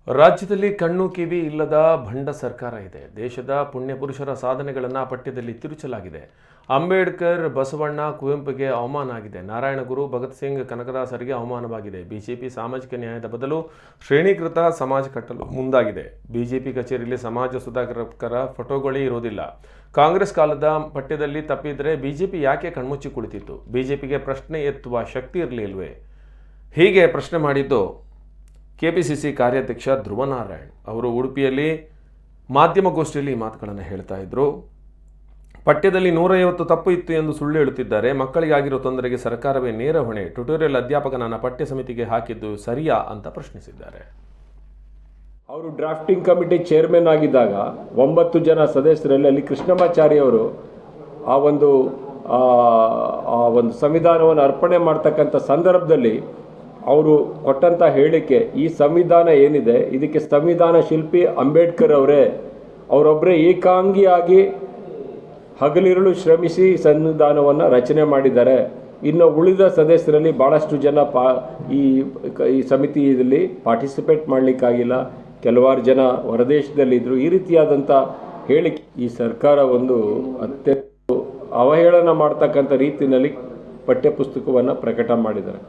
ರಾಜ್ಯದಲ್ಲಿ ಕಣ್ಣು ಕಿವಿ ಇಲ್ಲದ ಭಂಡ ಸರ್ಕಾರ ಇದೆ. ದೇಶದ ಪುಣ್ಯ ಪುರುಷರ ಸಾಧನೆಗಳನ್ನು ಪಠ್ಯದಲ್ಲಿ ತಿರುಚಲಾಗಿದೆ. ಅಂಬೇಡ್ಕರ್, ಬಸವಣ್ಣ, ಕುವೆಂಪುಗೆ ಅವಮಾನ ಆಗಿದೆ. ನಾರಾಯಣಗುರು, ಭಗತ್ ಸಿಂಗ್, ಕನಕದಾಸರಿಗೆ ಅವಮಾನವಾಗಿದೆ. ಬಿಜೆಪಿ ಸಾಮಾಜಿಕ ನ್ಯಾಯದ ಬದಲು ಶ್ರೇಣೀಕೃತ ಸಮಾಜ ಕಟ್ಟಲು ಮುಂದಾಗಿದೆ. ಬಿಜೆಪಿ ಕಚೇರಿಯಲ್ಲಿ ಸಮಾಜ ಸುಧಾರಕರ ಫೋಟೋಗಳೇ ಇರೋದಿಲ್ಲ. ಕಾಂಗ್ರೆಸ್ ಕಾಲದ ಪಠ್ಯದಲ್ಲಿ ತಪ್ಪಿದರೆ ಬಿಜೆಪಿ ಯಾಕೆ ಕಣ್ಮುಚ್ಚಿ ಕುಳಿತಿತ್ತು? ಬಿಜೆಪಿಗೆ ಪ್ರಶ್ನೆ ಎತ್ತುವ ಶಕ್ತಿ ಇರಲಿಲ್ವೇ? ಹೀಗೆ ಪ್ರಶ್ನೆ ಮಾಡಿದ್ದು ಕೆಪಿಸಿಸಿ ಕಾರ್ಯಾಧ್ಯಕ್ಷ ಧ್ರುವನಾರಾಯಣ್ ಅವರು ಉಡುಪಿಯಲ್ಲಿ ಮಾಧ್ಯಮಗೋಷ್ಠಿಯಲ್ಲಿ ಮಾತುಗಳನ್ನು ಹೇಳ್ತಾ ಇದ್ರು. ಪಠ್ಯದಲ್ಲಿ 150 ತಪ್ಪು ಇತ್ತು ಎಂದು ಸುಳ್ಳು ಹೇಳುತ್ತಿದ್ದಾರೆ. ಮಕ್ಕಳಿಗಾಗಿರೋ ತೊಂದರೆಗೆ ಸರ್ಕಾರವೇ ನೇರ ಹೊಣೆ. ಟ್ಯುಟೋರಿಯಲ್ ಅಧ್ಯಾಪಕನನ್ನ ಪಠ್ಯ ಸಮಿತಿಗೆ ಹಾಕಿದ್ದು ಸರಿಯಾ ಅಂತ ಪ್ರಶ್ನಿಸಿದ್ದಾರೆ. ಅವರು ಡ್ರಾಫ್ಟಿಂಗ್ ಕಮಿಟಿ ಚೇರ್ಮನ್ ಆಗಿದ್ದಾಗ 9 ಜನ ಸದಸ್ಯರಲ್ಲಿ ಅಲ್ಲಿ ಕೃಷ್ಣಮಾಚಾರಿ ಅವರು ಆ ಒಂದು ಸಂವಿಧಾನವನ್ನು ಅರ್ಪಣೆ ಮಾಡ್ತಕ್ಕಂಥ ಸಂದರ್ಭದಲ್ಲಿ ಅವರು ಕೊಟ್ಟಂಥ ಹೇಳಿಕೆ, ಈ ಸಂವಿಧಾನ ಏನಿದೆ ಇದಕ್ಕೆ ಸಂವಿಧಾನ ಶಿಲ್ಪಿ ಅಂಬೇಡ್ಕರ್ ಅವರೊಬ್ಬರೇ ಏಕಾಂಗಿಯಾಗಿ ಹಗಲಿರುಳು ಶ್ರಮಿಸಿ ಸಂವಿಧಾನವನ್ನು ರಚನೆ ಮಾಡಿದ್ದಾರೆ. ಇನ್ನು ಉಳಿದ ಸದಸ್ಯರಲ್ಲಿ ಭಾಳಷ್ಟು ಜನ ಈ ಸಮಿತಿಯಲ್ಲಿ ಪಾರ್ಟಿಸಿಪೇಟ್ ಮಾಡಲಿಕ್ಕಾಗಿಲ್ಲ. ಕೆಲವಾರು ಜನ ಹೊರದೇಶದಲ್ಲಿದ್ದರು. ಈ ರೀತಿಯಾದಂಥ ಹೇಳಿಕೆ ಈ ಸರ್ಕಾರ ಒಂದು ಅತ್ಯಂತ ಅವಹೇಳನ ಮಾಡ್ತಕ್ಕಂಥ ರೀತಿಯಲ್ಲಿ ಪಠ್ಯಪುಸ್ತಕವನ್ನು ಪ್ರಕಟ ಮಾಡಿದ್ದಾರೆ.